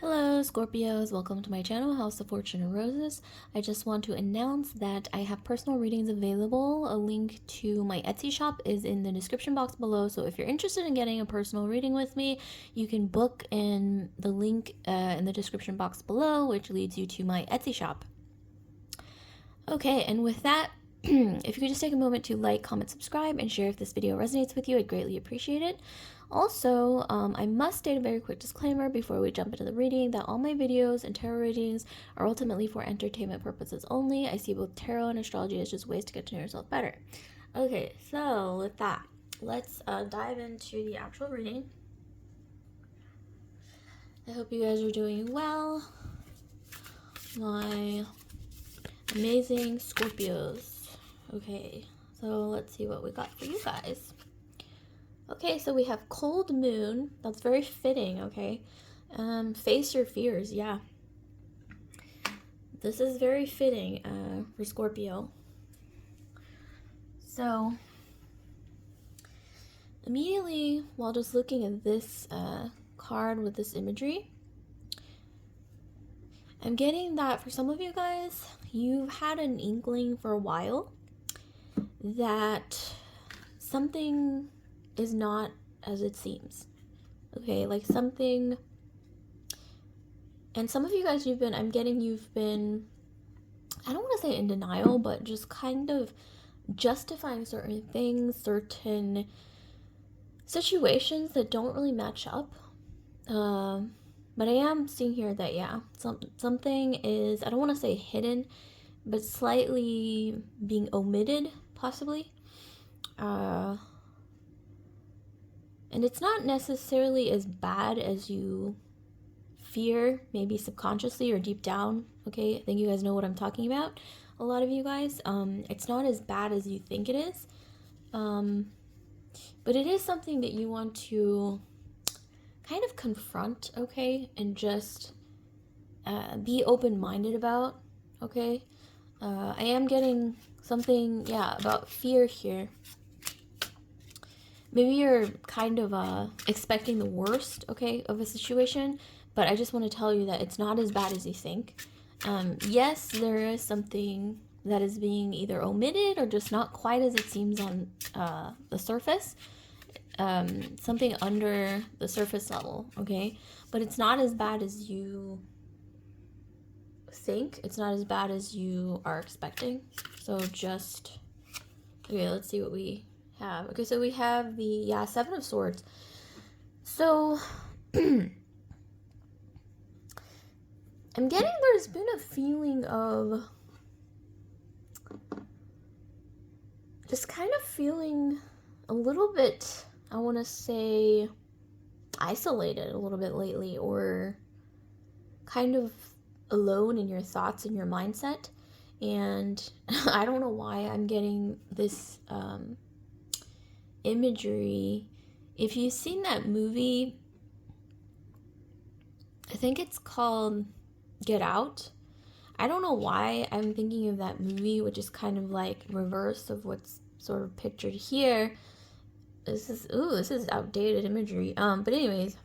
Hello Scorpios, welcome to my channel, House of Fortune and Roses. I just want to announce that I have personal readings available. A link to my Etsy shop is in the description box below, so if you're interested in getting a personal reading with me, you can book in the link in the description box below, which leads you to my Etsy shop. Okay, and with that, if you could just take a moment to like, comment, subscribe, and share if this video resonates with you, I'd greatly appreciate it. Also, I must state a very quick disclaimer before we jump into the reading that all my videos and tarot readings are ultimately for entertainment purposes only. I see both tarot and astrology as just ways to get to know yourself better. Okay, so with that, let's dive into the actual reading. I hope you guys are doing well, my amazing Scorpios. Okay, so let's see what we got for you guys. Okay, so we have cold moon. That's very fitting, okay? Face your fears, yeah. This is very fitting for Scorpio. So, immediately, while just looking at this card with this imagery, I'm getting that for some of you guys, you've had an inkling for a while that something is not as it seems. Okay, like something, and some of you guys, I'm getting you've been, I don't want to say in denial, but just kind of justifying certain things, certain situations that don't really match up. But I am seeing here that, yeah, something is, I don't want to say hidden, but slightly being omitted, possibly. And it's not necessarily as bad as you fear, maybe subconsciously or deep down, okay? I think you guys know what I'm talking about, a lot of you guys. It's not as bad as you think it is. But it is something that you want to kind of confront, okay? And just be open-minded about, okay? I am getting something, yeah, about fear here. Maybe you're kind of expecting the worst, okay, of a situation, but I just want to tell you that it's not as bad as you think. Yes, there is something that is being either omitted or just not quite as it seems on the surface. Something under the surface level, okay? But it's not as bad as you think. It's not as bad as you are expecting. So just, okay, let's see what we have. Okay, so we have the, Seven of Swords. So, I'm getting there's been a feeling of just kind of feeling a little bit, I want to say, isolated a little bit lately, or kind of alone in your thoughts and your mindset. And I don't know why I'm getting this imagery. If you've seen that movie, I think it's called Get Out. I don't know why I'm thinking of that movie, which is kind of like reverse of what's sort of pictured here. This is outdated imagery. But anyways,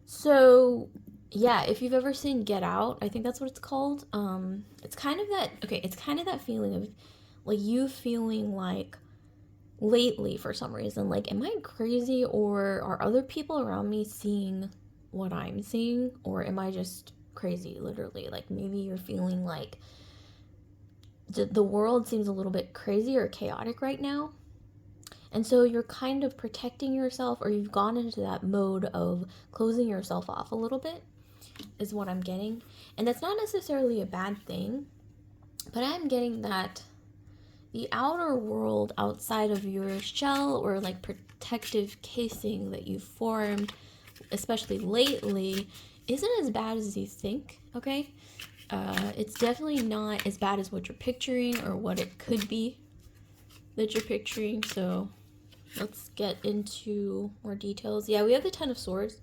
so yeah, if you've ever seen Get Out, I think that's what it's called. It's kind of that, okay, it's kind of that feeling of like you feeling like lately for some reason, like, am I crazy, or are other people around me seeing what I'm seeing, or am I just crazy, literally? Like, maybe you're feeling like the world seems a little bit crazy or chaotic right now, and so you're kind of protecting yourself, or you've gone into that mode of closing yourself off a little bit, is what I'm getting. And that's not necessarily a bad thing, but I'm getting that the outer world outside of your shell or like protective casing that you formed, especially lately, isn't as bad as you think, okay? It's definitely not as bad as what you're picturing or what it could be that you're picturing. So let's get into more details. Yeah, we have the Ten of Swords.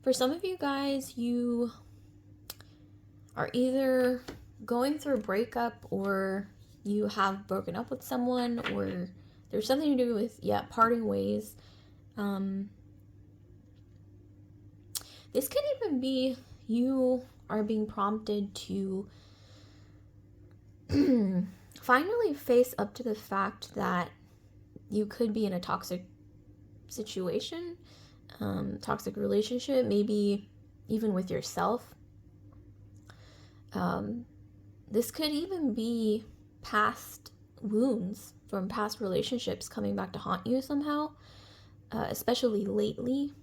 For some of you guys, you are either going through a breakup, or you have broken up with someone, or there's something to do with, parting ways. This could even be you are being prompted to finally face up to the fact that you could be in a toxic situation, toxic relationship, maybe even with yourself. This could even be past wounds from past relationships coming back to haunt you somehow, especially lately.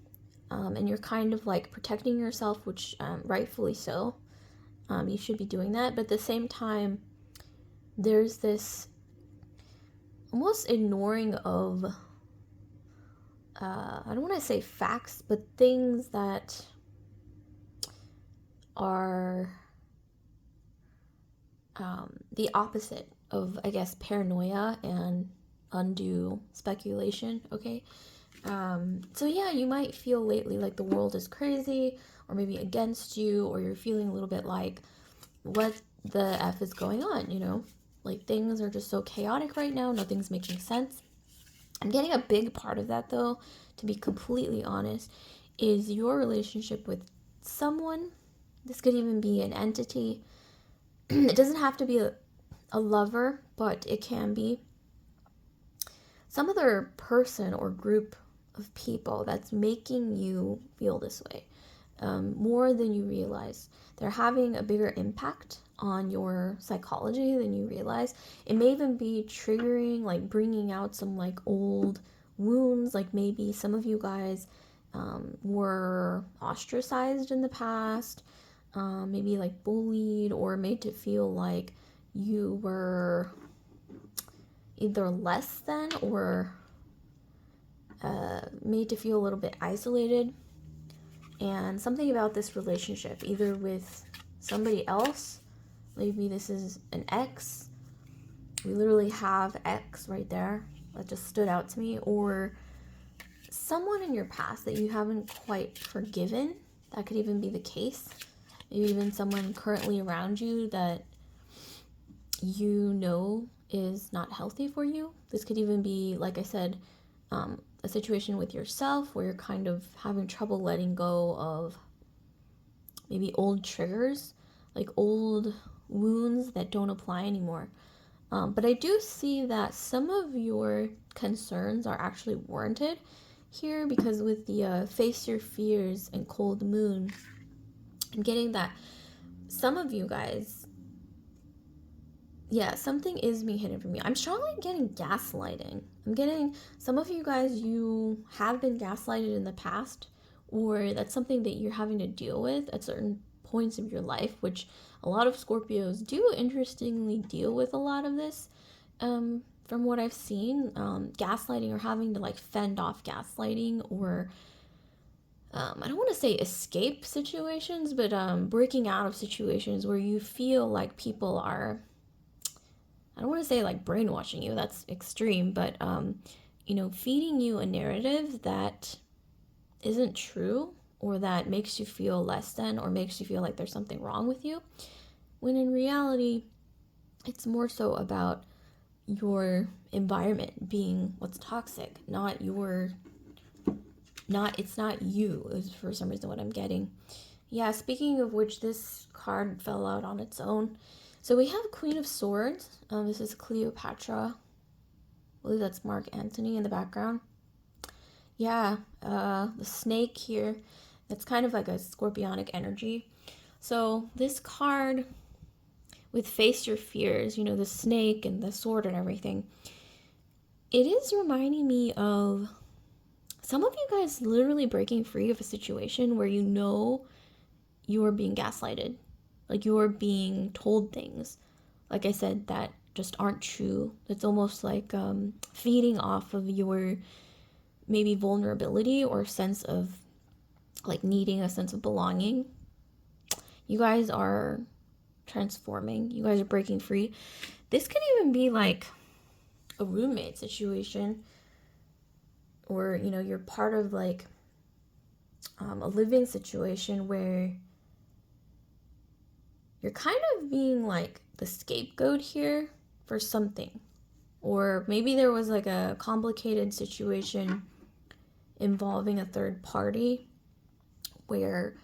And you're kind of like protecting yourself, which rightfully so. You should be doing that. But at the same time, there's this almost ignoring of, I don't want to say facts, but things that are the opposite of, I guess, paranoia and undue speculation, okay? So yeah, you might feel lately like the world is crazy, or maybe against you, or you're feeling a little bit like, what the F is going on, you know? Like, things are just so chaotic right now, nothing's making sense. I'm getting a big part of that, though, to be completely honest, is your relationship with someone. This could even be an entity. It doesn't have to be a lover, but it can be some other person or group of people that's making you feel this way, more than you realize. They're having a bigger impact on your psychology than you realize. It may even be triggering, like bringing out some like old wounds. Like maybe some of you guys were ostracized in the past, maybe like bullied or made to feel like you were either less than or made to feel a little bit isolated. And something about this relationship, either with somebody else, maybe this is an ex, we literally have ex right there, that just stood out to me, or someone in your past that you haven't quite forgiven. That could even be the case. Maybe even someone currently around you that you know is not healthy for you. This could even be, like I said, a situation with yourself where you're kind of having trouble letting go of maybe old triggers, like old wounds that don't apply anymore. But I do see that some of your concerns are actually warranted here, because with the face your fears and cold moon, I'm getting that some of you guys, yeah, something is being hidden from you. I'm strongly getting gaslighting. I'm getting some of you guys, you have been gaslighted in the past, or that's something that you're having to deal with at certain points of your life, which a lot of Scorpios do interestingly deal with a lot of this. From what I've seen, gaslighting or having to like fend off gaslighting, or I don't want to say escape situations, but breaking out of situations where you feel like people are, I don't want to say like brainwashing you, that's extreme, but feeding you a narrative that isn't true, or that makes you feel less than, or makes you feel like there's something wrong with you, when in reality it's more so about your environment being what's toxic, it's not you, is for some reason what I'm getting. Yeah, speaking of which, this card fell out on its own. So we have Queen of Swords. This is Cleopatra. I believe that's Mark Antony in the background. Yeah, the snake here. It's kind of like a scorpionic energy. So this card with Face Your Fears, the snake and the sword and everything, it is reminding me of some of you guys literally breaking free of a situation where you are being gaslighted. Like you're being told things, like I said, that just aren't true. It's almost like feeding off of your maybe vulnerability or sense of like needing a sense of belonging. You guys are transforming. You guys are breaking free. This could even be like a roommate situation, or you're part of like a living situation where you're kind of being like the scapegoat here for something. Or maybe there was like a complicated situation involving a third party where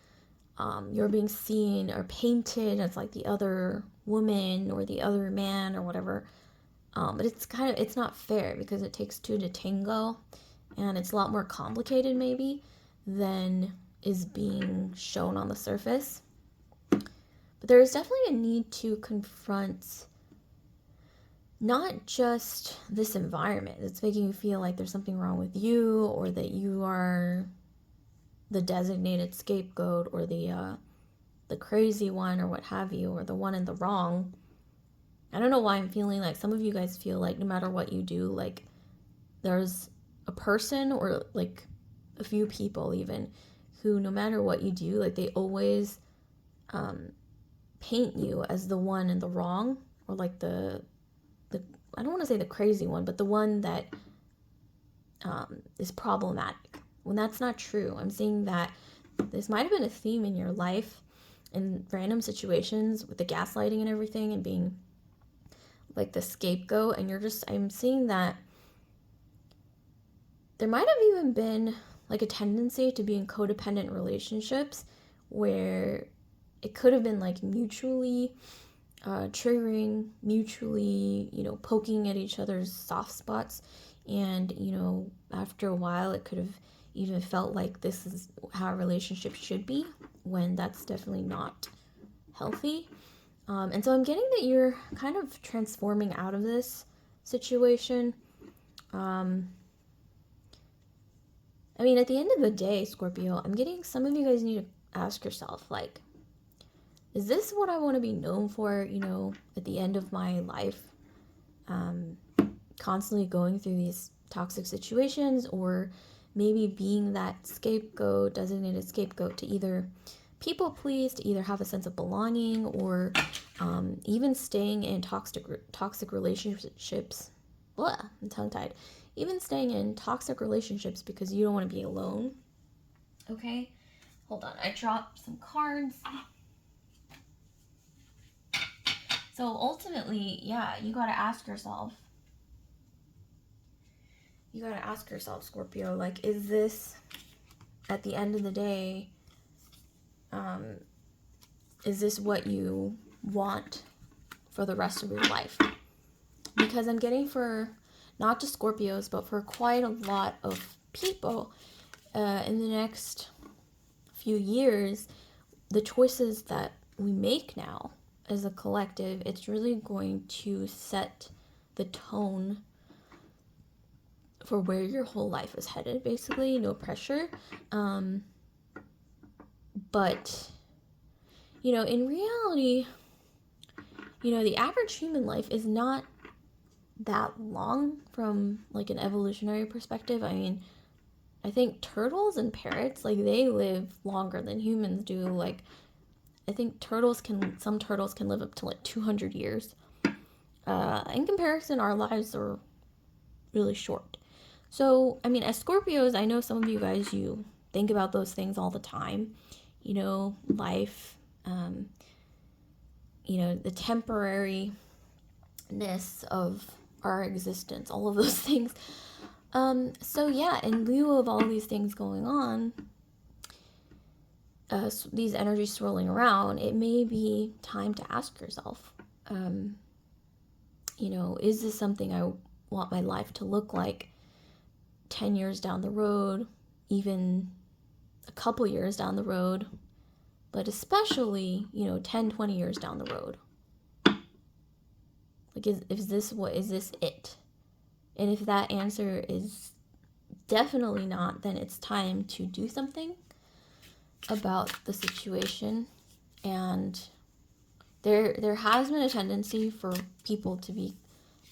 you're being seen or painted as like the other woman or the other man or whatever. But it's not fair because it takes two to tango, and it's a lot more complicated maybe than is being shown on the surface. But there is definitely a need to confront not just this environment that's making you feel like there's something wrong with you, or that you are the designated scapegoat, or the crazy one, or what have you, or the one in the wrong. I don't know why I'm feeling like some of you guys feel like no matter what you do, like there's a person or like a few people even who no matter what you do, like they always paint you as the one in the wrong, or like the I don't want to say the crazy one, but the one that is problematic, when that's not true. I'm seeing that this might have been a theme in your life in random situations with the gaslighting and everything and being like the scapegoat, and I'm seeing that there might have even been like a tendency to be in codependent relationships where it could have been like mutually triggering, mutually, poking at each other's soft spots. And, after a while, it could have even felt like this is how a relationship should be, when that's definitely not healthy. And so I'm getting that you're kind of transforming out of this situation. I mean, at the end of the day, Scorpio, I'm getting some of you guys need to ask yourself, like, is this what I want to be known for, at the end of my life? Constantly going through these toxic situations, or maybe being that scapegoat, designated scapegoat, to either people please, to either have a sense of belonging, or even staying in toxic relationships. Blah, I'm tongue-tied. Even staying in toxic relationships because you don't want to be alone. Okay? Hold on, I dropped some cards. So ultimately, yeah, you gotta ask yourself, Scorpio, like, is this, at the end of the day, is this what you want for the rest of your life? Because I'm getting for not just Scorpios, but for quite a lot of people in the next few years, the choices that we make now as a collective, it's really going to set the tone for where your whole life is headed, basically. No pressure. But, in reality, the average human life is not that long from, like, an evolutionary perspective. I mean, I think turtles and parrots, like, they live longer than humans do. Like, I think some turtles can live up to, like, 200 years. In comparison, our lives are really short. So, I mean, as Scorpios, I know some of you guys, you think about those things all the time. Life, the temporariness of our existence, all of those things. So yeah, in lieu of all these things going on, these energies swirling around, it may be time to ask yourself, is this something I want my life to look like 10 years down the road, even a couple years down the road, but especially, 10, 20 years down the road? Like, is this it? And if that answer is definitely not, then it's time to do something about the situation. And there has been a tendency for people to be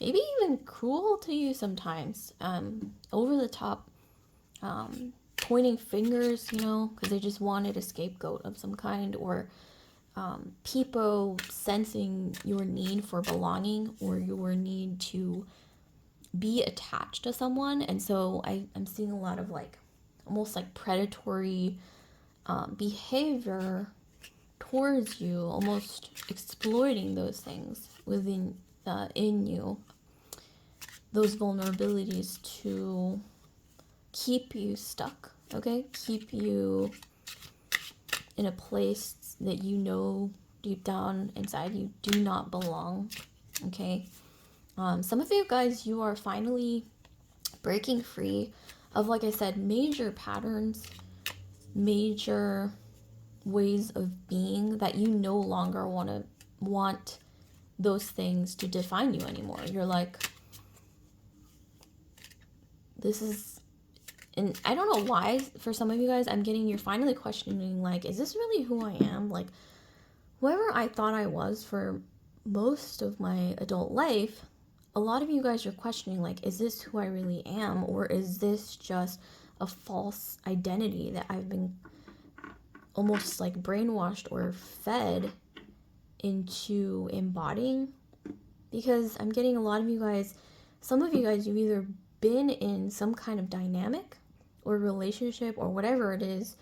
maybe even cruel to you sometimes, over the top, pointing fingers, because they just wanted a scapegoat of some kind, or people sensing your need for belonging, or your need to be attached to someone. And so I'm seeing a lot of, like, almost like predatory behavior towards you, almost exploiting those things within in you, those vulnerabilities, to keep you stuck, okay? Keep you in a place that you know deep down inside you do not belong. Okay. Some of you guys, you are finally breaking free of, like I said, major patterns, major ways of being that you no longer want those things to define you anymore. You're like, this is, and I don't know why, for some of you guys, I'm getting, you're finally questioning, like, is this really who I am? Like, whoever I thought I was for most of my adult life, a lot of you guys are questioning, like, is this who I really am? Or is this just a false identity that I've been almost like brainwashed or fed into embodying? Because I'm getting a lot of you guys, some of you guys, you've either been in some kind of dynamic or relationship or whatever it is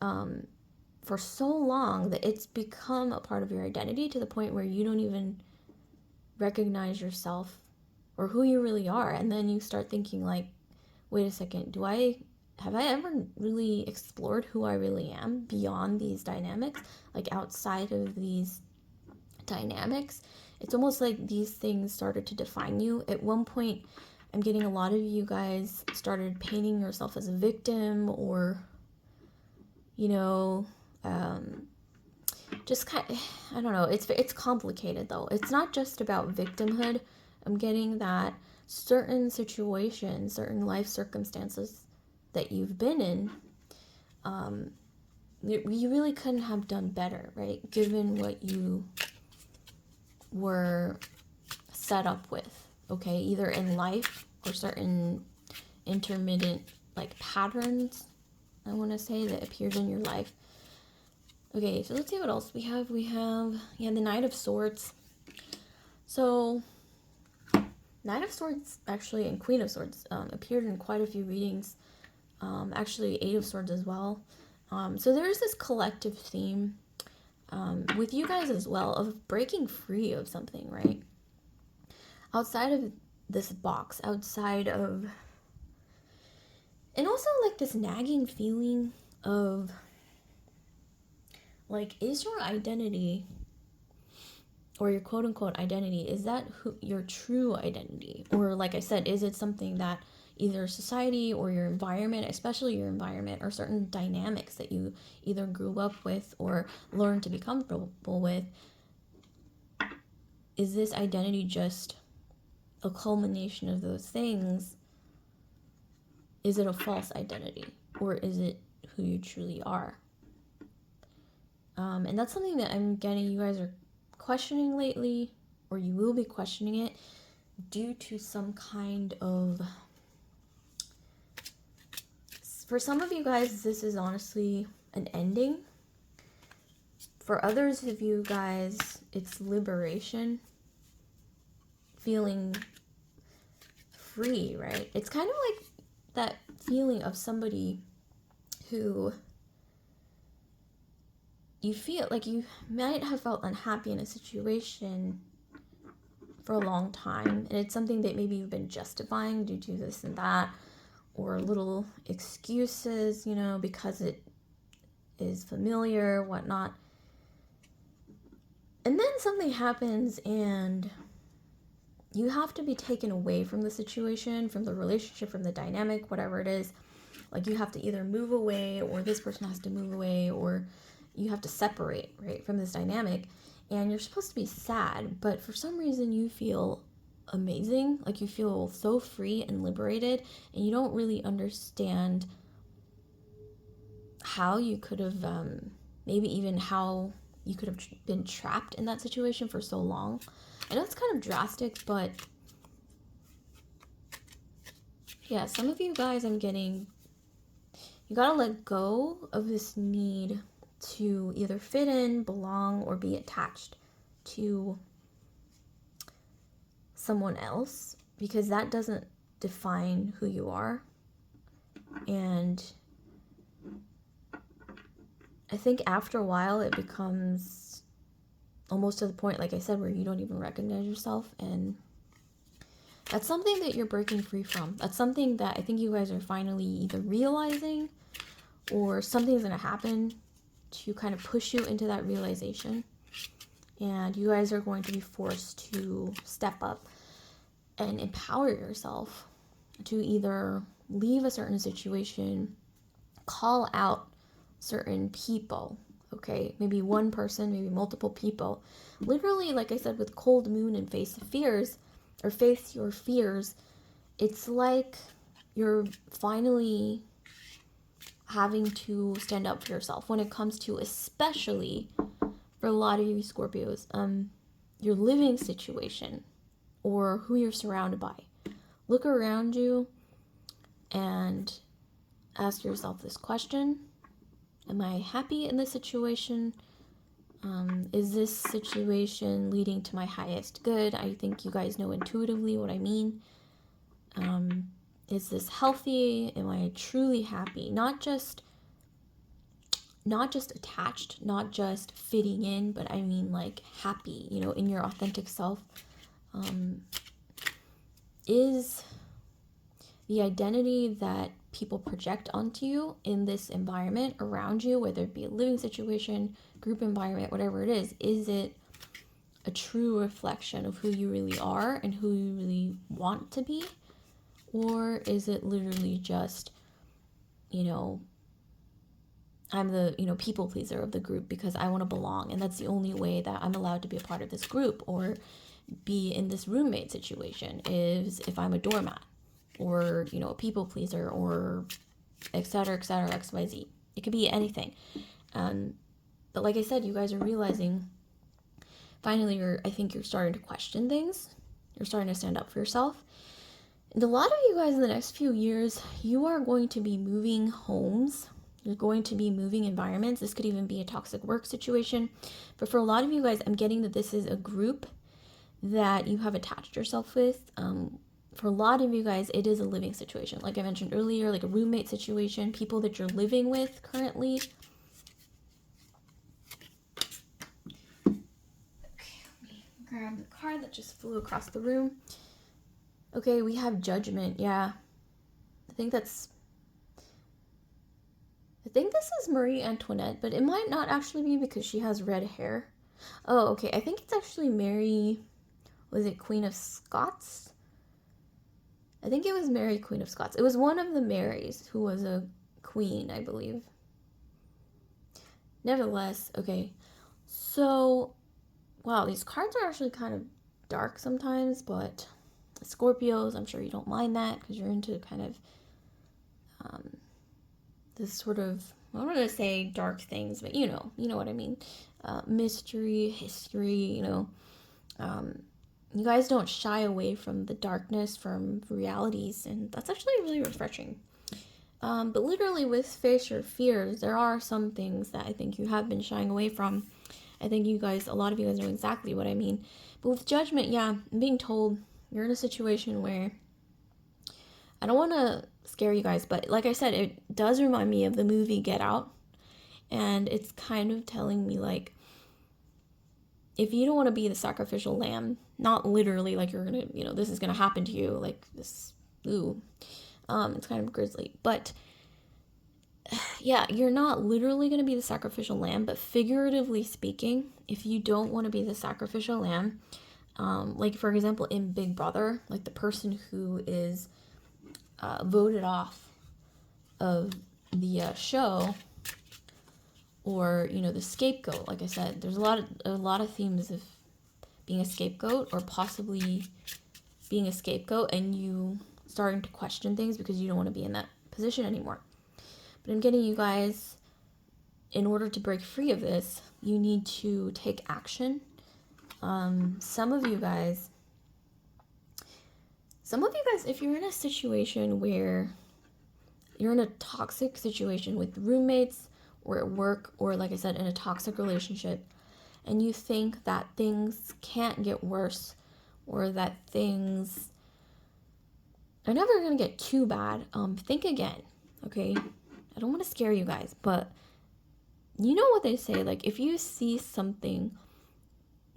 for so long that it's become a part of your identity to the point where you don't even recognize yourself or who you really are. And then you start thinking, like, wait a second, have I ever really explored who I really am beyond these dynamics, like outside of these dynamics? It's almost like these things started to define you. At one point, I'm getting a lot of you guys started painting yourself as a victim, or, you know, just kind of, I don't know, it's complicated though. It's not just about victimhood. I'm getting that certain situations, certain life circumstances that you've been in, you really couldn't have done better, right? Given what you were set up with, okay? Either in life or certain intermittent, like, patterns, I want to say, that appeared in your life. Okay, so let's see what else we have. We have, yeah, the Knight of Swords. So, Knight of Swords, actually, and Queen of Swords appeared in quite a few readings. Actually, Eight of Swords as well. So there's this collective theme with you guys as well of breaking free of something, right? Outside of this box, outside of, and also like this nagging feeling of, like, is your identity, or your quote-unquote identity, is that your true identity? Or, like I said, is it something that either society or your environment, especially your environment, or certain dynamics that you either grew up with or learned to be comfortable with, is this identity just a culmination of those things? Is it a false identity, or is it who you truly are? And that's something that I'm getting you guys are questioning lately, or you will be questioning it due to some kind of, for some of you guys, this is honestly an ending. For others of you guys, it's liberation, feeling free, right? It's kind of like that feeling of somebody who you feel like you might have felt unhappy in a situation for a long time, and it's something that maybe you've been justifying due to this and that, or little excuses, you know, because it is familiar, whatnot. And then something happens and you have to be taken away from the situation, from the relationship, from the dynamic, whatever it is. Like, you have to either move away, or this person has to move away, or you have to separate, right, from this dynamic. And you're supposed to be sad, but for some reason you feel amazing. Like, you feel so free and liberated, and you don't really understand how you could have, maybe even how you could have been trapped in that situation for so long. I know it's kind of drastic, but yeah, some of you guys, I'm getting, you gotta let go of this need to either fit in, belong, or be attached to someone else, because that doesn't define who you are. And I think after a while it becomes almost to the point, like I said, where you don't even recognize yourself. And that's something that you're breaking free from. That's something that I think you guys are finally either realizing, or something's gonna happen to kind of push you into that realization. And you guys are going to be forced to step up and empower yourself to either leave a certain situation, call out certain people, okay? Maybe one person, maybe multiple people. Literally, like I said, with cold moon and face fears, or face your fears, it's like you're finally having to stand up for yourself when it comes to, especially for a lot of you Scorpios, your living situation or who you're surrounded by. Look around you and ask yourself this question: am I happy in this situation? Is this situation leading to my highest good? I think you guys know intuitively what I mean. Is this healthy? Am I truly happy? Not just attached, not just fitting in, but I mean like happy, you know, in your authentic self. Is the identity that people project onto you in this environment around you, whether it be a living situation, group environment, whatever it is it a true reflection of who you really are and who you really want to be? Or is it literally just, you know, I'm the, you know, people pleaser of the group because I want to belong, and that's the only way that I'm allowed to be a part of this group or be in this roommate situation, is if I'm a doormat or, you know, a people pleaser or etc., XYZ. It could be anything. But like I said, you guys are realizing finally, I think you're starting to question things. You're starting to stand up for yourself. And a lot of you guys in the next few years, you are going to be moving homes. You're going to be moving environments. This could even be a toxic work situation. But for a lot of you guys, I'm getting that this is a group that you have attached yourself with. For a lot of you guys, it is a living situation. Like I mentioned earlier, like a roommate situation, people that you're living with currently. Okay, let me grab the card that just flew across the room. Okay, we have Judgment. Yeah. I think this is Marie Antoinette, but it might not actually be because she has red hair. Oh, okay. I think it's actually Mary, was it Queen of Scots? I think it was Mary, Queen of Scots. It was one of the Marys who was a queen, I believe. Nevertheless, okay. So, wow, these cards are actually kind of dark sometimes, but Scorpios, I'm sure you don't mind that because you're into kind of this sort of, I don't want to say dark things, but you know what I mean. Mystery, history, you know. You guys don't shy away from the darkness, from realities, and that's actually really refreshing. But literally with face your fears, there are some things that I think you have been shying away from. I think a lot of you guys know exactly what I mean. But with Judgment, yeah, I'm being told you're in a situation where, I don't want to scare you guys, but like I said, it does remind me of the movie Get Out. And it's kind of telling me, like, if you don't want to be the sacrificial lamb, not literally like you're going to, you know, this is going to happen to you, like this, it's kind of grisly. But yeah, you're not literally going to be the sacrificial lamb, but figuratively speaking, if you don't want to be the sacrificial lamb, like for example, in Big Brother, like the person who is voted off of the show, or you know, the scapegoat. Like I said, there's a lot of themes of being a scapegoat, or possibly being a scapegoat and you starting to question things because you don't want to be in that position anymore. But I'm getting you guys, in order to break free of this, you need to take action. Some of you guys, if you're in a situation where you're in a toxic situation with roommates or at work, or like I said, in a toxic relationship, and you think that things can't get worse, or that things are never going to get too bad, think again, okay? I don't want to scare you guys, but you know what they say, like if you see something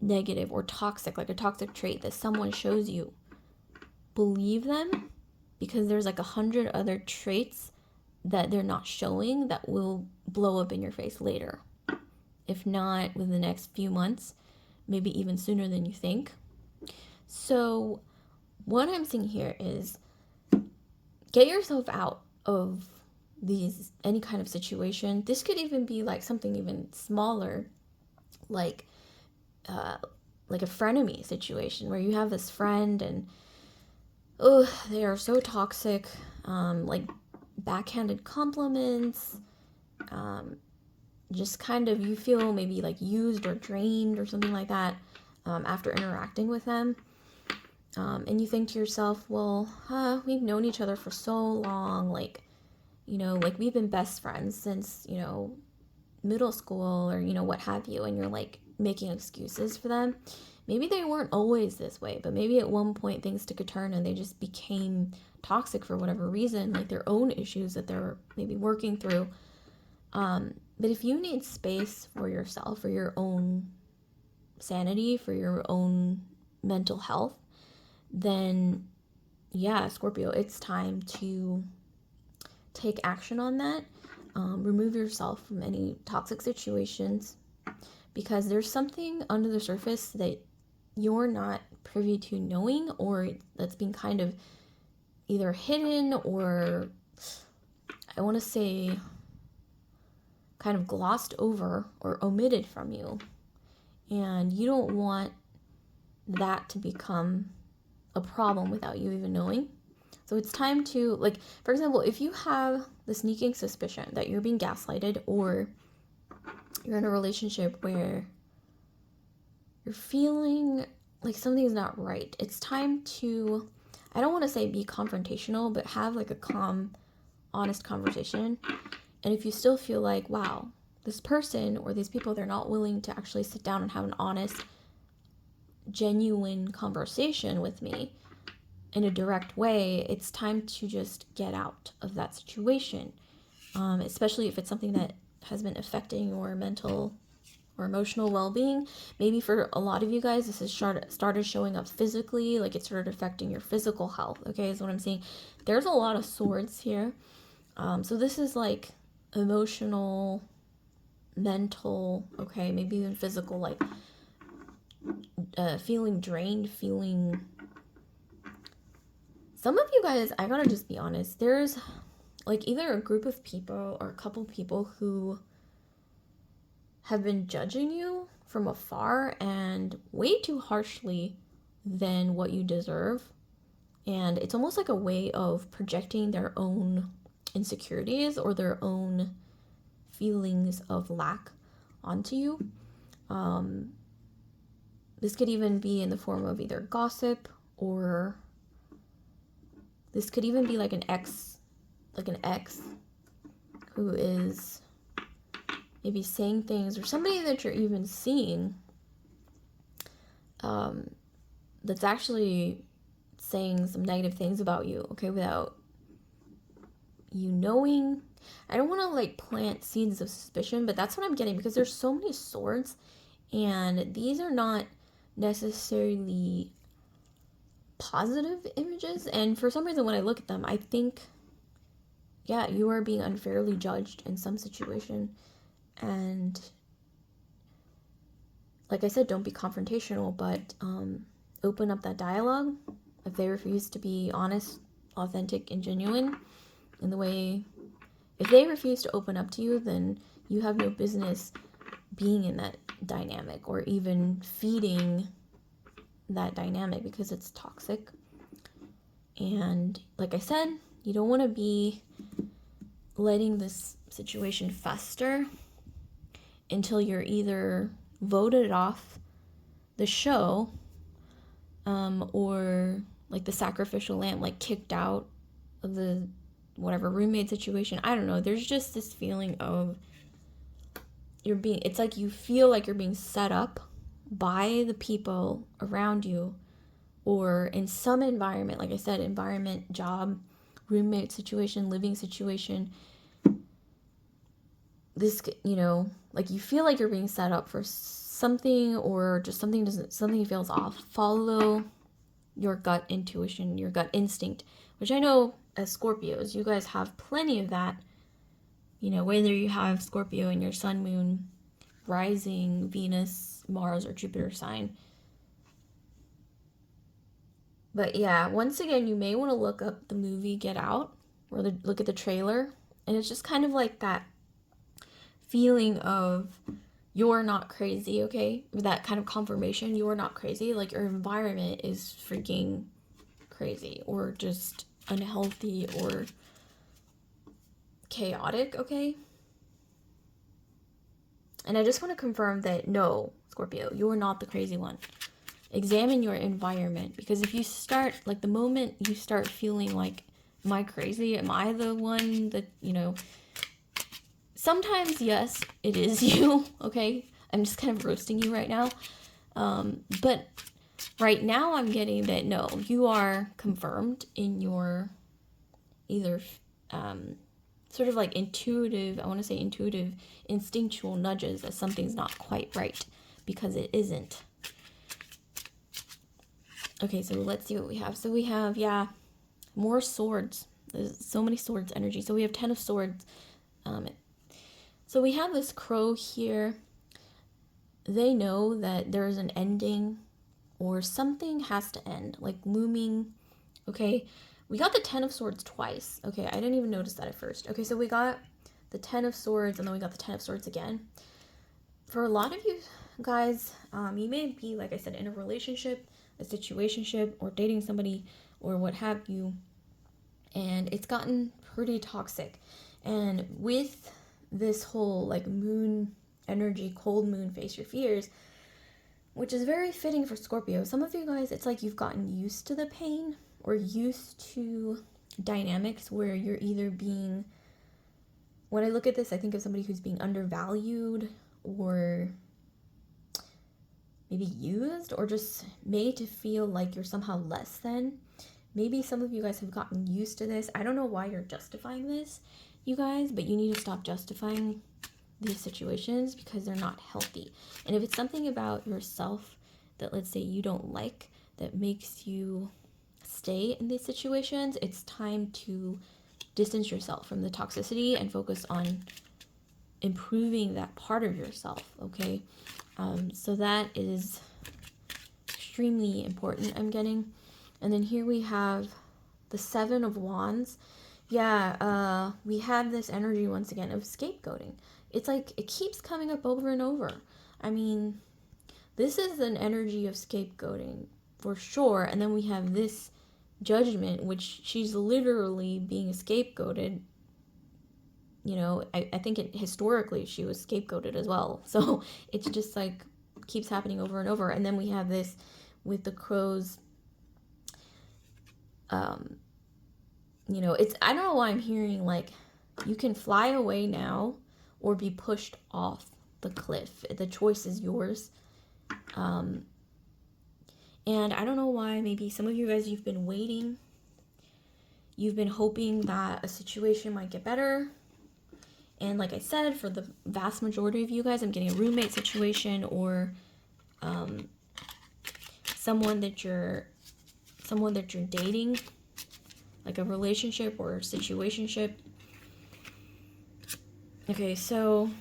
negative or toxic, like a toxic trait that someone shows you, believe them, because there's like 100 other traits that they're not showing that will blow up in your face later. if not within the next few months, maybe even sooner than you think. So what I'm seeing here is get yourself out of any kind of situation. This could even be like something even smaller, like a frenemy situation where you have this friend and they are so toxic, like backhanded compliments, just kind of you feel maybe like used or drained or something like that after interacting with them. And you think to yourself, well, we've known each other for so long, like, like we've been best friends since, middle school or, what have you, and you're like making excuses for them. Maybe they weren't always this way, but maybe at one point things took a turn and they just became toxic for whatever reason, like their own issues that they're maybe working through. But if you need space for yourself, for your own sanity, for your own mental health, then yeah, Scorpio, it's time to take action on that. Remove yourself from any toxic situations, because there's something under the surface that you're not privy to knowing, or that's being kind of either hidden or, I want to say, kind of glossed over or omitted from you. And you don't want that to become a problem without you even knowing. So it's time to, like, for example, if you have the sneaking suspicion that you're being gaslighted, or you're in a relationship where you're feeling like something's not right, it's time to, I don't want to say be confrontational, but have like a calm, honest conversation. And if you still feel like, wow, this person or these people, they're not willing to actually sit down and have an honest, genuine conversation with me in a direct way, it's time to just get out of that situation. Especially if it's something that has been affecting your mental or emotional well-being. Maybe for a lot of you guys, this has started showing up physically, like it started affecting your physical health, okay, is what I'm seeing. There's a lot of swords here. So this is like emotional, mental, okay, maybe even physical, like feeling drained, feeling... Some of you guys, I gotta just be honest, there's like either a group of people or a couple people who have been judging you from afar and way too harshly than what you deserve. And it's almost like a way of projecting their own insecurities or their own feelings of lack onto you. This could even be in the form of either gossip, or this could even be like an ex who is maybe saying things, or somebody that you're even seeing that's actually saying some negative things about you, okay, without you knowing. I don't want to like plant seeds of suspicion, but that's what I'm getting, because there's so many swords, and these are not necessarily positive images. And for some reason, when I look at them, I think, yeah, you are being unfairly judged in some situation. And like I said, don't be confrontational, but open up that dialogue. If they refuse to be honest, authentic, and genuine in the way, if they refuse to open up to you, then you have no business being in that dynamic or even feeding that dynamic, because it's toxic. And like I said, you don't want to be letting this situation fester until you're either voted off the show, or like the sacrificial lamb, like kicked out of the whatever roommate situation. I don't know. There's just this feeling of it's like you feel like you're being set up by the people around you, or in some environment, like I said, environment, job, roommate situation, living situation. This, like you feel like you're being set up for something, or just something feels off. Follow your gut intuition, your gut instinct, which I know as Scorpios, you guys have plenty of that. Whether you have Scorpio in your sun, moon, rising, Venus, Mars, or Jupiter sign. But yeah, once again, you may want to look up the movie Get Out, or look at the trailer. And it's just kind of like that feeling of you're not crazy, okay? That kind of confirmation, you're not crazy. Like your environment is freaking crazy or just unhealthy or chaotic, okay? And I just want to confirm that no, Scorpio, you're not the crazy one. Examine your environment, because if you start, like the moment you start feeling like, am I crazy? Am I the one that, you know, sometimes, yes, it is you, okay? I'm just kind of roasting you right now. But right now I'm getting that no, you are confirmed in your either sort of like intuitive, I want to say intuitive, instinctual nudges that something's not quite right, because it isn't. Okay, so let's see what we have. So we have, yeah, more swords. There's so many swords energy. So we have 10 of swords. So we have this crow here. They know that there's an ending or something has to end, like looming. Okay, we got the 10 of swords twice. Okay, I didn't even notice that at first. Okay, so we got the 10 of swords and then we got the 10 of swords again. For a lot of you guys, you may be, like I said, in a relationship, a situationship, or dating somebody or what have you, and it's gotten pretty toxic. And with this whole like moon energy, cold moon, face your fears, which is very fitting for Scorpio. Some of you guys, it's like you've gotten used to the pain or used to dynamics where you're either being, when I look at this, I think of somebody who's being undervalued or maybe used or just made to feel like you're somehow less than. Maybe some of you guys have gotten used to this. I don't know why you're justifying this, you guys, but you need to stop justifying these situations because they're not healthy. And if it's something about yourself that, let's say, you don't like, that makes you stay in these situations, it's time to distance yourself from the toxicity and focus on improving that part of yourself, okay? So that is extremely important, I'm getting. And then here we have the 7 of Wands. Yeah, we have this energy once again of scapegoating. It's like it keeps coming up over and over. I mean, this is an energy of scapegoating for sure. And then we have this judgment, which she's literally being scapegoated. You know, I think historically she was scapegoated as well. So it's just like keeps happening over and over. And then we have this with the crows. You know, it's, I don't know why I'm hearing like you can fly away now or be pushed off the cliff. The choice is yours. And I don't know why, maybe some of you guys, you've been waiting. You've been hoping that a situation might get better. And like I said, for the vast majority of you guys, I'm getting a roommate situation or someone that you're dating, like a relationship or situationship. Okay, so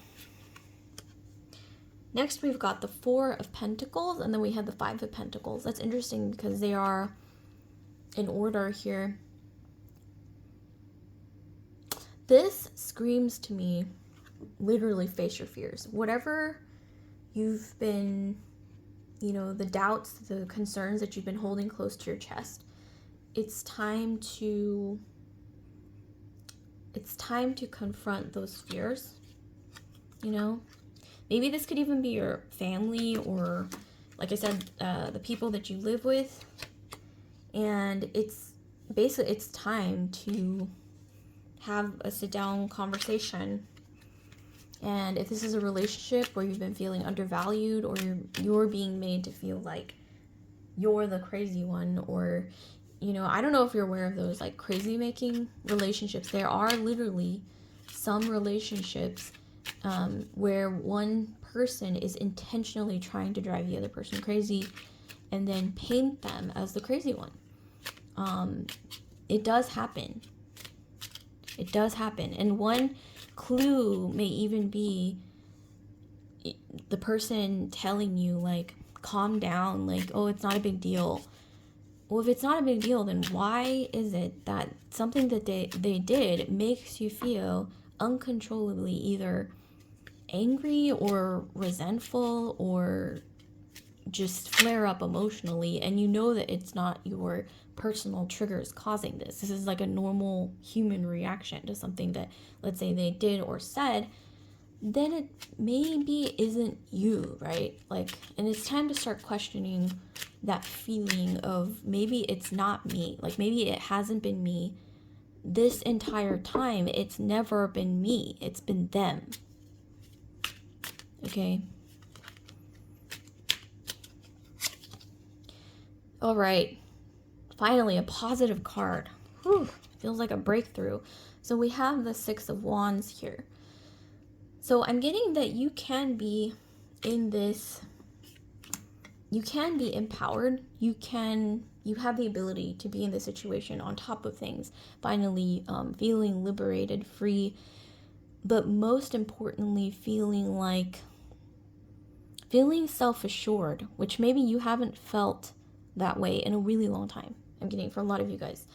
next we've got the 4 of Pentacles, and then we have the 5 of Pentacles. That's interesting because they are in order here. This screams to me, literally face your fears. Whatever you've been, you know, the doubts, the concerns that you've been holding close to your chest, it's time to confront those fears, you know? Maybe this could even be your family or, like I said, the people that you live with. And it's basically, it's time to have a sit-down conversation. And if this is a relationship where you've been feeling undervalued or you're being made to feel like you're the crazy one, or, you know, I don't know if you're aware of those like crazy making relationships. There are literally some relationships where one person is intentionally trying to drive the other person crazy and then paint them as the crazy one. It does happen. It does happen. And one clue may even be the person telling you, like, calm down, like, oh, it's not a big deal. Well, if it's not a big deal, then why is it that something that they did makes you feel uncontrollably either angry or resentful or just flare up emotionally, and you know that it's not your personal triggers causing this. This is like a normal human reaction to something that, let's say, they did or said, then it maybe isn't you, right? Like, and it's time to start questioning that feeling of maybe it's not me. Like, maybe it hasn't been me this entire time. It's never been me. It's been them. Okay? All right. Finally, a positive card. Whew, feels like a breakthrough. So we have the Six of Wands here. So I'm getting that you can be in this, you can be empowered. You have the ability to be in this situation on top of things, finally feeling liberated, free, but most importantly, feeling self-assured, which maybe you haven't felt that way in a really long time. I'm getting for a lot of you guys.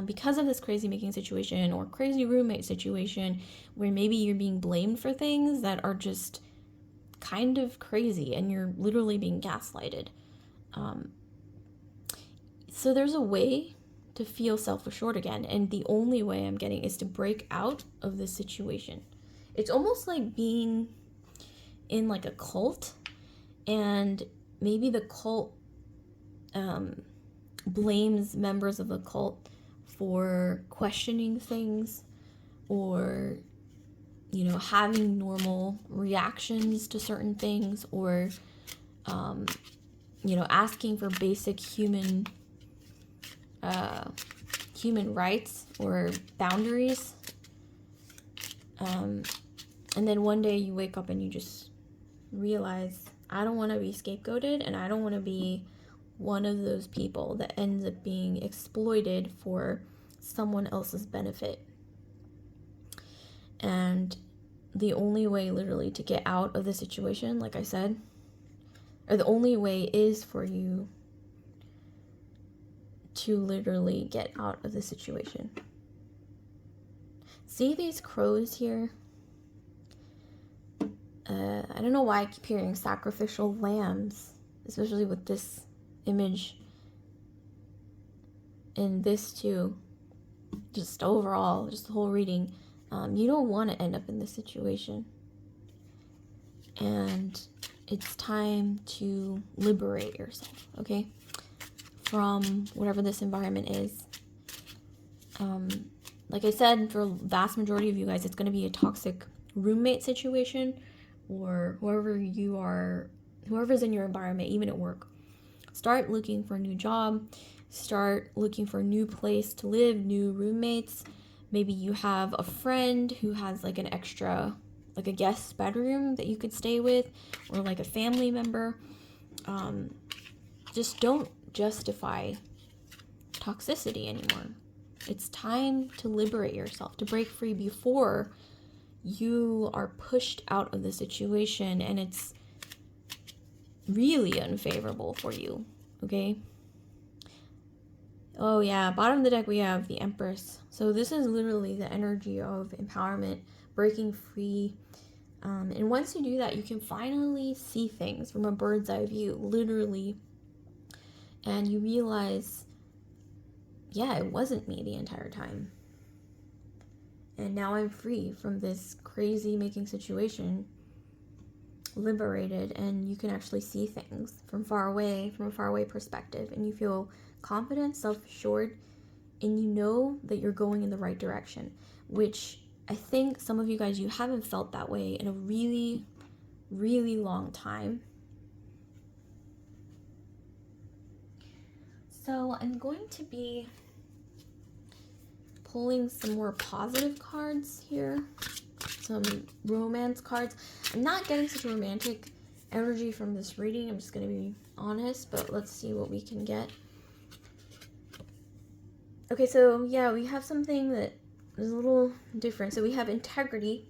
Because of this crazy making situation or crazy roommate situation where maybe you're being blamed for things that are just kind of crazy and you're literally being gaslighted. So there's a way to feel self-assured again, and the only way I'm getting is to break out of this situation. It's almost like being in like a cult, and maybe the cult blames members of the cult for questioning things or, you know, having normal reactions to certain things, or, you know, asking for basic human rights or boundaries. And then one day you wake up and you just realize, I don't want to be scapegoated, and I don't want to be one of those people that ends up being exploited for someone else's benefit. And the only way literally to get out of the situation, like I said, or the only way is for you to literally get out of the situation. See these crows here? I don't know why I keep hearing sacrificial lambs, especially with this image and this too. Just overall, just the whole reading. You don't want to end up in this situation. And it's time to liberate yourself, okay? From whatever this environment is. Like I said, for the vast majority of you guys, it's going to be a toxic roommate situation, or whoever's in your environment, even at work. Start looking for a new job. Start looking for a new place to live, new roommates. Maybe you have a friend who has like an extra, like a guest bedroom that you could stay with, or like a family member. Just don't justify toxicity anymore. It's time to liberate yourself, to break free before you are pushed out of the situation and it's really unfavorable for you, okay? Oh yeah, bottom of the deck we have the Empress. So this is literally the energy of empowerment, breaking free. And once you do that, you can finally see things from a bird's eye view, literally. And you realize, yeah, it wasn't me the entire time. And now I'm free from this crazy making situation, liberated, and you can actually see things from far away, from a far away perspective, and you feel confident, self-assured, and you know that you're going in the right direction, which I think some of you guys, you haven't felt that way in a really, really long time. So I'm going to be pulling some more positive cards here, some romance cards. I'm not getting such a romantic energy from this reading, I'm just going to be honest, but let's see what we can get. Okay, so yeah, we have something that is a little different. So we have integrity,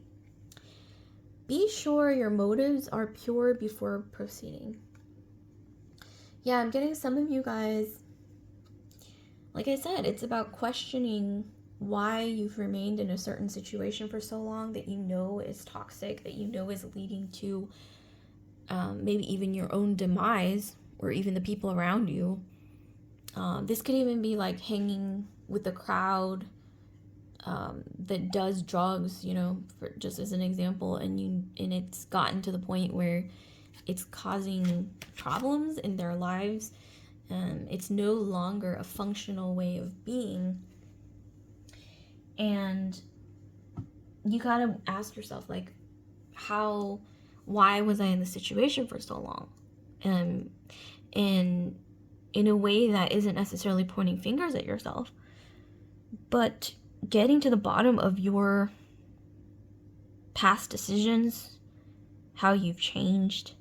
be sure your motives are pure before proceeding. Yeah, I'm getting some of you guys, like I said, it's about questioning why you've remained in a certain situation for so long that you know is toxic, that you know is leading to maybe even your own demise or even the people around you. This could even be like hanging with the crowd that does drugs, you know, for, just as an example, and it's gotten to the point where it's causing problems in their lives. It's no longer a functional way of being. And you gotta ask yourself, like, why was I in this situation for so long? And in a way that isn't necessarily pointing fingers at yourself, but getting to the bottom of your past decisions, how you've changed,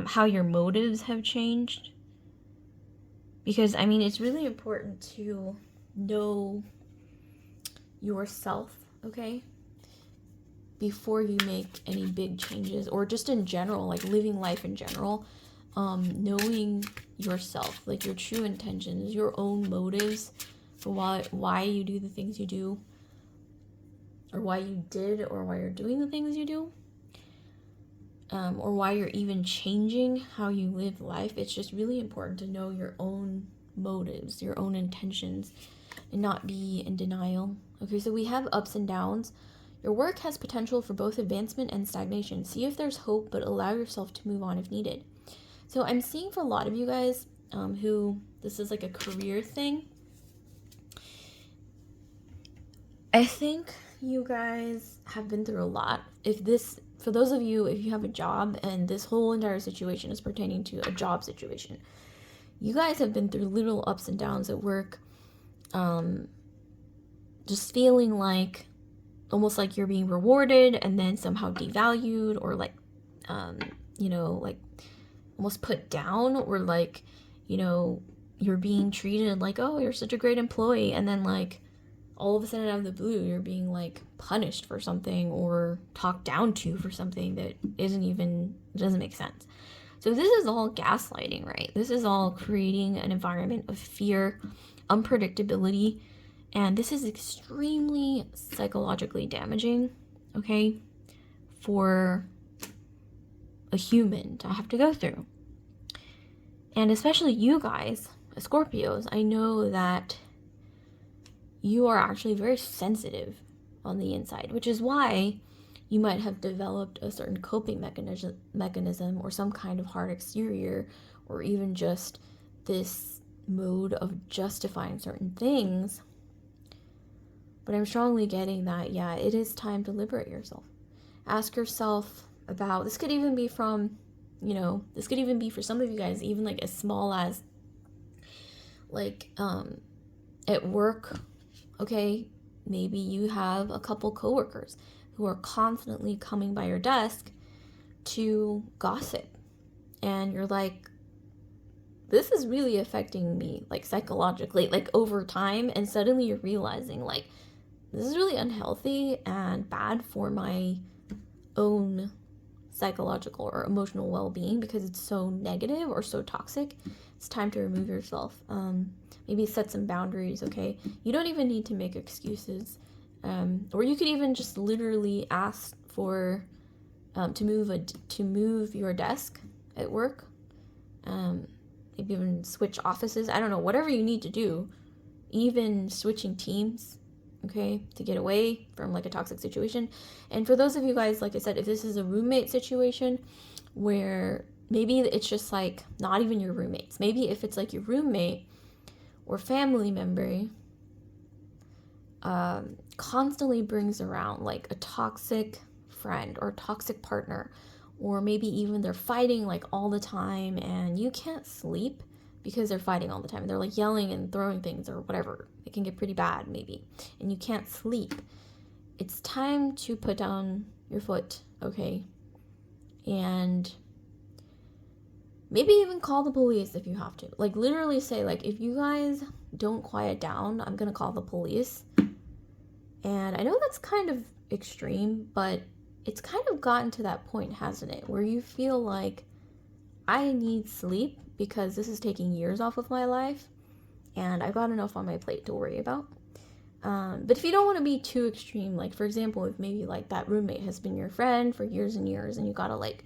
how your motives have changed. Because, I mean, it's really important to know yourself, okay? Before you make any big changes, or just in general, like living life in general, knowing yourself, like your true intentions, your own motives for why you do the things you do, or why you did, or why you're doing the things you do, or why you're even changing how you live life. It's just really important to know your own motives, your own intentions, and not be in denial. Okay, so we have ups and downs. Your work has potential for both advancement and stagnation. See if there's hope, but allow yourself to move on if needed. So I'm seeing for a lot of you guys who this is like a career thing. I think you guys have been through a lot. For those of you, if you have a job and this whole entire situation is pertaining to a job situation, you guys have been through little ups and downs at work. Just feeling like almost like you're being rewarded and then somehow devalued, or like, like almost put down, or like, you're being treated like, oh, you're such a great employee. And then like all of a sudden out of the blue, you're being like punished for something or talked down to for something that doesn't make sense. So this is all gaslighting, right? This is all creating an environment of fear, unpredictability, and this is extremely psychologically damaging, okay, for a human to have to go through. And especially you guys, Scorpios, I know that you are actually very sensitive on the inside, which is why you might have developed a certain coping mechanism or some kind of hard exterior, or even just this mode of justifying certain things. But I'm strongly getting that, yeah, it is time to liberate yourself. Ask yourself about, this could even be for some of you guys, even like as small as like at work, okay? Maybe you have a couple coworkers who are constantly coming by your desk to gossip. And you're like, this is really affecting me, like psychologically, like over time. And suddenly you're realizing, like, this is really unhealthy and bad for my own psychological or emotional well-being because it's so negative or so toxic. It's time to remove yourself. Maybe set some boundaries, okay? You don't even need to make excuses. Or you could even just literally ask for to move your desk at work. Maybe even switch offices. I don't know, whatever you need to do. Even switching teams, okay, to get away from like a toxic situation. And for those of you guys, like I said, if this is a roommate situation where maybe it's just like not even your roommates, maybe if it's like your roommate or family member constantly brings around like a toxic friend or toxic partner, or maybe even they're fighting like all the time and you can't sleep because they're fighting all the time. They're like yelling and throwing things or whatever. It can get pretty bad maybe, and you can't sleep. It's time to put down your foot, okay? And maybe even call the police if you have to. Like literally say, like, if you guys don't quiet down, I'm gonna call the police. And I know that's kind of extreme, but it's kind of gotten to that point, hasn't it, where you feel like, I need sleep because this is taking years off of my life and I've got enough on my plate to worry about. But if you don't want to be too extreme, like for example, if maybe like that roommate has been your friend for years and years and you gotta like,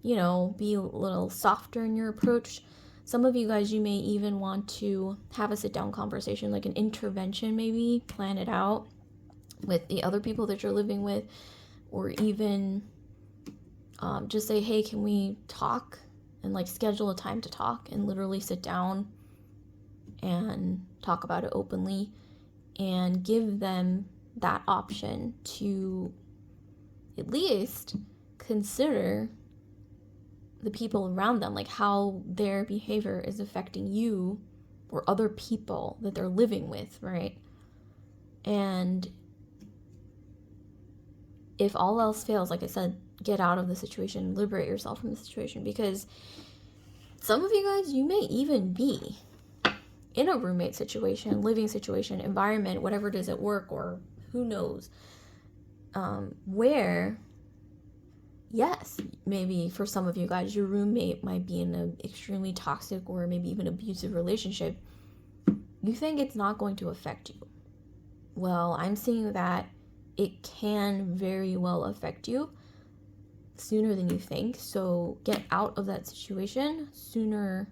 you know, be a little softer in your approach. Some of you guys, you may even want to have a sit down conversation, like an intervention maybe, plan it out with the other people that you're living with, or even just say, hey, can we talk? And like schedule a time to talk and literally sit down and talk about it openly, and give them that option to at least consider the people around them, like how their behavior is affecting you or other people that they're living with, right? And if all else fails, like I said, get out of the situation, liberate yourself from the situation, because some of you guys, you may even be in a roommate situation, living situation, environment, whatever it is at work, or who knows, where, yes, maybe for some of you guys, your roommate might be in an extremely toxic or maybe even abusive relationship. You think it's not going to affect you. Well, I'm seeing that it can very well affect you sooner than you think. So get out of that situation sooner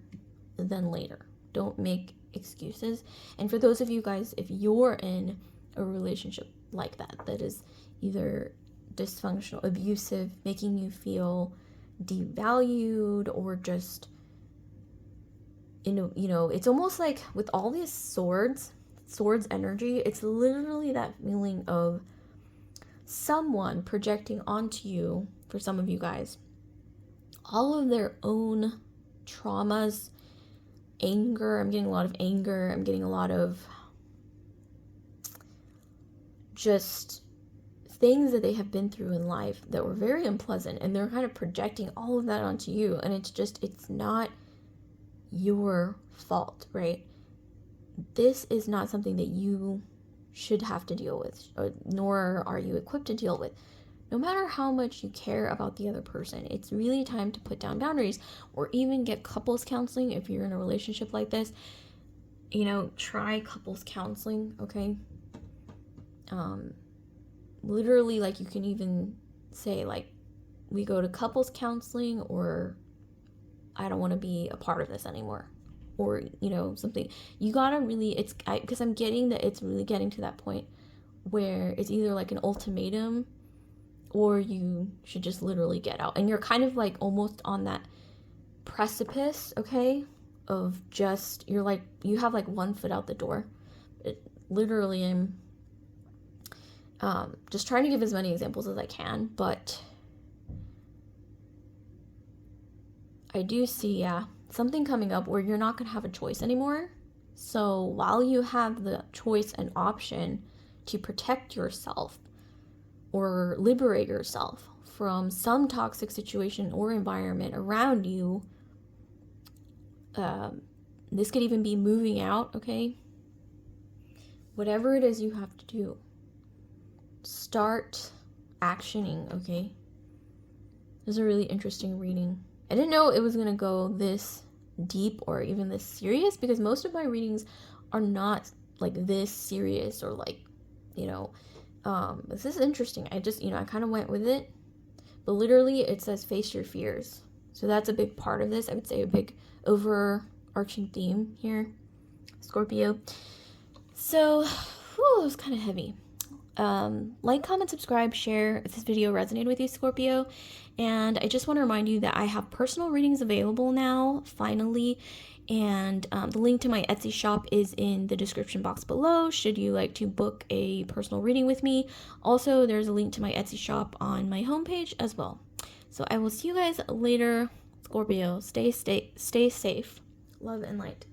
than later. Don't make excuses. And for those of you guys, if you're in a relationship like that, that is either dysfunctional, abusive, making you feel devalued, or just, you know, it's almost like with all these swords energy, it's literally that feeling of someone projecting onto you, for some of you guys, all of their own traumas, anger. I'm getting a lot of anger. I'm getting a lot of just things that they have been through in life that were very unpleasant, and they're kind of projecting all of that onto you, and it's not your fault, right? This is not something that you should have to deal with, nor are you equipped to deal with. No matter how much you care about the other person, it's really time to put down boundaries, or even get couples counseling if you're in a relationship like this. You know, try couples counseling, okay? Literally, like, you can even say, like, we go to couples counseling, or I don't want to be a part of this anymore, or, you know, something. You gotta really, because I'm getting that it's really getting to that point where it's either like an ultimatum, or you should just literally get out. And you're kind of like almost on that precipice, okay, of just, you're like, you have like one foot out the door. Literally, I'm just trying to give as many examples as I can, but I do see, something coming up where you're not going to have a choice anymore. So while you have the choice and option to protect yourself or liberate yourself from some toxic situation or environment around you, this could even be moving out, okay? Whatever it is you have to do, start actioning, okay? This is a really interesting reading. I didn't know it was going to go this deep or even this serious, because most of my readings are not like this serious, or like, you know, this is interesting. I just, I kind of went with it, but literally it says face your fears. So that's a big part of this. I would say a big overarching theme here, Scorpio. So, it was kind of heavy. Like, comment, subscribe, share if this video resonated with you, Scorpio. And I just want to remind you that I have personal readings available now, finally. And the link to my Etsy shop is in the description box below, should you like to book a personal reading with me. Also, there's a link to my Etsy shop on my homepage as well. So I will see you guys later, Scorpio. Stay safe. Love and light.